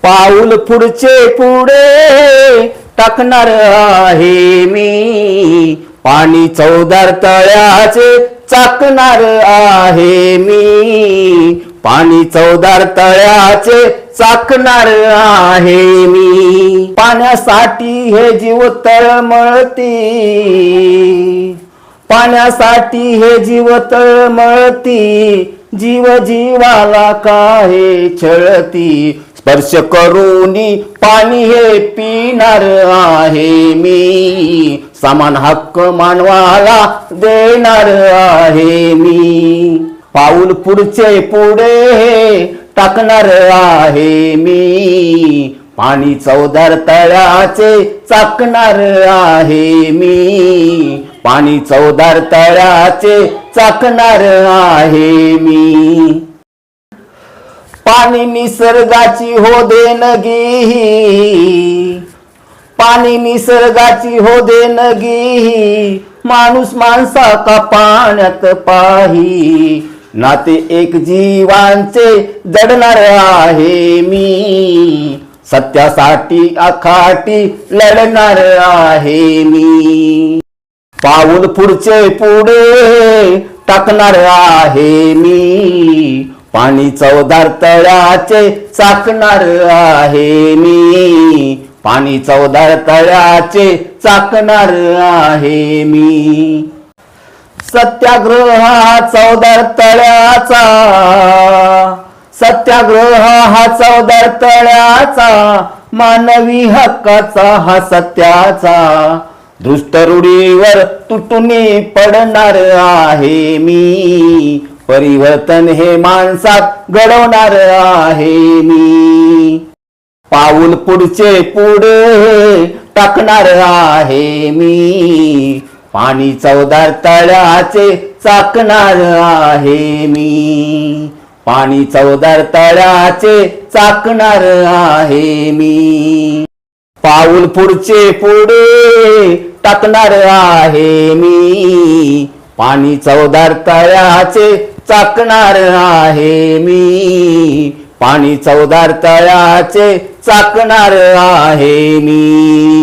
पाऊल पुढचे पुढे टाकणार आहे मी, पाणी चवदार तळ्याचे चाकणार आहे मी, पाणी चवदार तळ्याचे चाकणार आहे मी। पाण्यासाठी हे जीव तळमळती, पाण्यासाठी हे जीव तळमळती, जीव जीवाला काहे छळती, स्पर्श करूनी पाणी हे पिणार आहे मी, समान हक्क मानवाला देणार आहे मी। पाऊल पुढचे पुढे टाकणार आहे मी, पाणी चवदार तळ्याचे चाकणार आहे मी, पाणी चवदार तळ्याचे चाकणार आहे मी। पाणी निसर्गाची हो देणगी, पाणी निसर्गाची हो देणगी, माणूस माणसा का पाण्यात पाही, नाते एक जीवांचे जडणार आहे मी, सत्यासाठी अखाटी लढणार आहे मी। पाऊल पुढचे पुढे टाकणार आहे मी, पाणी चवदार तळ्याचे चाकणार आहे मी, पाणी चवदार तळ्याचे चाकणार आहे मी। सत्याग्रह हा चवदार तळ्याचा, सत्याग्रह हा चवदार तळ्याचा, मानवी हक्काचा हा सत्याचा, दृष्ट रूढीवर तुटूनी पडणार आहे मी, परिवर्तन हे माणसात घडवणार आहे मी। पाऊल पुढचे पुढे टाकणार आहे मी, पाणी चवदार तळ्याचे चाकणार आहे मी, पाणी चवदार तळ्याचे चाकणार आहे मी। पाऊल पुढचे पुढे टाकणार आहे मी, पाणी चवदार तळ्याचे चाकणार आहे मी, पाणी चवदार तळ्याचे चाकणार आहे मी।